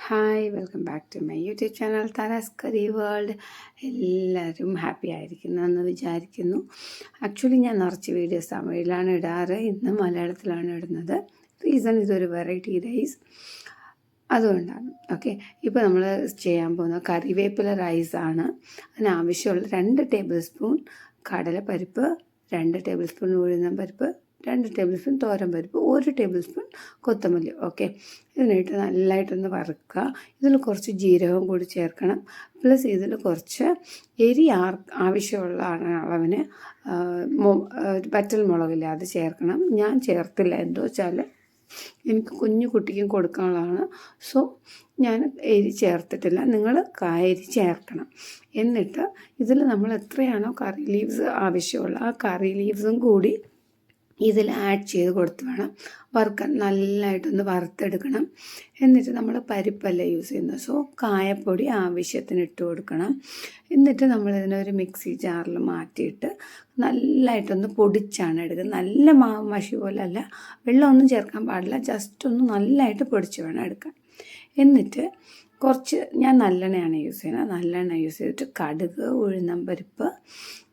Hi welcome back to my YouTube channel Tharas curry world. എല്ലാവരും happy ആയിരിക്കുന്നു എന്ന് വിചാരിക്കുന്നു. ആക്ച്വലി ഞാൻ നിറച്ച് വീഡിയോസ് തമിഴിലാണ് ഇടാറ്, ഇന്ന് മലയാളത്തിലാണ് ഇടുന്നത്. റീസൺ ഇതൊരു വെറൈറ്റി റൈസ് അതുകൊണ്ടാണ്. ഓക്കെ, ഇപ്പോൾ നമ്മൾ ചെയ്യാൻ പോകുന്ന കറിവേപ്പില റൈസാണ്. അതിനാവശ്യമുള്ള 2 ടേബിൾ സ്പൂൺ കടലപ്പരിപ്പ്, 2 ടേബിൾ സ്പൂൺ ഉഴുന്നപ്പരിപ്പ്, 2 ടേബിൾ സ്പൂൺ തോരൻ പരിപ്പ്, 1 ടേബിൾ സ്പൂൺ കൊത്തമല്ലി. ഓക്കെ, ഇതിനായിട്ട് നല്ലതായിട്ടൊന്ന് വറുക്കുക. ഇതിൽ കുറച്ച് ജീരകം കൂടി ചേർക്കണം. പ്ലസ് ഇതിൽ കുറച്ച് എരി ആവശ്യമുള്ള അളവിന് വറ്റൽ മുളകില്ല അത് ചേർക്കണം. ഞാൻ ചേർത്തില്ല, എന്തോ വെച്ചാൽ എനിക്ക് കുഞ്ഞു കുട്ടിക്കും കൊടുക്കാനുള്ളതാണ്. സോ ഞാൻ എരി ചേർത്തിട്ടില്ല. നിങ്ങൾ എരി ചേർക്കണം. എന്നിട്ട് ഇതിൽ നമ്മൾ എത്രയാണോ കറി ലീവ്സ് ആവശ്യമുള്ള ആ കറി ലീവ്സും കൂടി ഇതിൽ ആഡ് ചെയ്ത് കൊടുത്ത് വേണം വറുക്കാൻ. നല്ലതായിട്ടൊന്ന് വറുത്തെടുക്കണം. എന്നിട്ട് നമ്മൾ പരിപ്പല്ല യൂസ് ചെയ്യുന്നത്, സോ കായപ്പൊടി ആവശ്യത്തിന് ഇട്ട് കൊടുക്കണം. എന്നിട്ട് നമ്മളിതിനൊരു മിക്സി ജാറിൽ മാറ്റിയിട്ട് നല്ലതായിട്ടൊന്ന് പൊടിച്ചാണ് എടുക്കുന്നത്. നല്ല മഷി പോലെ അല്ല, വെള്ളമൊന്നും ചേർക്കാൻ പാടില്ല, ജസ്റ്റ് ഒന്ന് നല്ലതായിട്ട് പൊടിച്ച് വേണം എടുക്കാൻ. എന്നിട്ട് കുറച്ച് ഞാൻ നല്ലെണ്ണയാണ് യൂസ് ചെയ്യുന്നത്. നല്ലെണ്ണ യൂസ് ചെയ്തിട്ട് കടുക്, ഉഴുന്നമ്പരിപ്പ്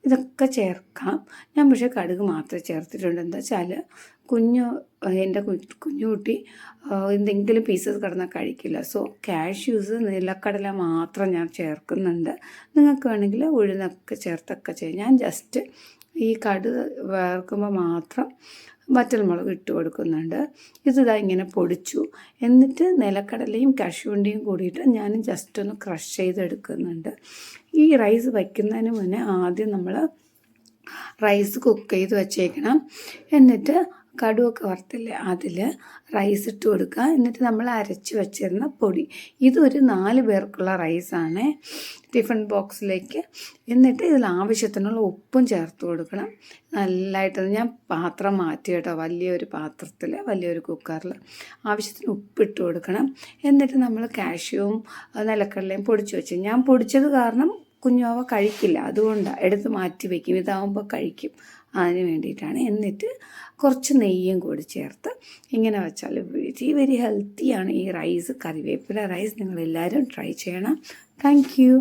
ഇതൊക്കെ ചേർക്കാം. ഞാൻ പക്ഷേ കടുക് മാത്രമേ ചേർത്തിട്ടുണ്ട്. എന്താ വെച്ചാൽ എൻ്റെ കുഞ്ഞു കുട്ടി എന്തെങ്കിലും പീസസ് കിടന്നാൽ കഴിക്കില്ല. സോ കാഷ്യൂസ്, നിലക്കടല മാത്രം ഞാൻ ചേർക്കുന്നുണ്ട്. നിങ്ങൾക്ക് വേണമെങ്കിൽ ഉഴുന്നൊക്കെ ചേർത്തൊക്കെ ചെയ്യും. ഞാൻ ജസ്റ്റ് ഈ കടുക് വറുക്കുമ്പോൾ മാത്രം വറ്റൽമുളക് ഇട്ട് കൊടുക്കുന്നുണ്ട്. ഇതാ ഇങ്ങനെ പൊടിച്ചു. എന്നിട്ട് നിലക്കടലയും കശുവണ്ടിയും കൂടിയിട്ട് ഞാൻ ജസ്റ്റ് ഒന്ന് ക്രഷ് ചെയ്തെടുക്കുന്നുണ്ട്. ഈ റൈസ് വയ്ക്കുന്നതിന് മുന്നേ ആദ്യം നമ്മൾ റൈസ് കുക്ക് ചെയ്ത് വച്ചേക്കണം. എന്നിട്ട് കടുവൊക്കെ വറുത്തില്ലേ അതിൽ റൈസ് ഇട്ട് കൊടുക്കുക. എന്നിട്ട് നമ്മൾ അരച്ച് വെച്ചിരുന്ന പൊടി, ഇതൊരു 4 പേർക്കുള്ള റൈസാണ്, ടിഫിൻ ബോക്സിലേക്ക്. എന്നിട്ട് ഇതിൽ ആവശ്യത്തിനുള്ള ഉപ്പും ചേർത്ത് കൊടുക്കണം. നല്ലതായിട്ട് ഞാൻ പാത്രം മാറ്റി കേട്ടോ, വലിയൊരു പാത്രത്തിൽ, വലിയൊരു കുക്കറിൽ ആവശ്യത്തിന് ഉപ്പിട്ട് കൊടുക്കണം. എന്നിട്ട് നമ്മൾ കാഷ്യൂവും നിലക്കടലയും പൊടിച്ച് വെച്ച്, ഞാൻ പൊടിച്ചത് കാരണം കുഞ്ഞുവാവ കഴിക്കില്ല, അതുകൊണ്ടാണ് എടുത്ത് മാറ്റി വയ്ക്കും. ഇതാവുമ്പോൾ കഴിക്കും, അതിന് വേണ്ടിയിട്ടാണ്. എന്നിട്ട് കുറച്ച് നെയ്യും കൂടി ചേർത്ത് ഇങ്ങനെ വെച്ചാൽ വെരി ഹെൽത്തിയാണ് ഈ റൈസ്, കറിവേപ്പില റൈസ്. നിങ്ങളെല്ലാവരും ട്രൈ ചെയ്യണം. Thank you.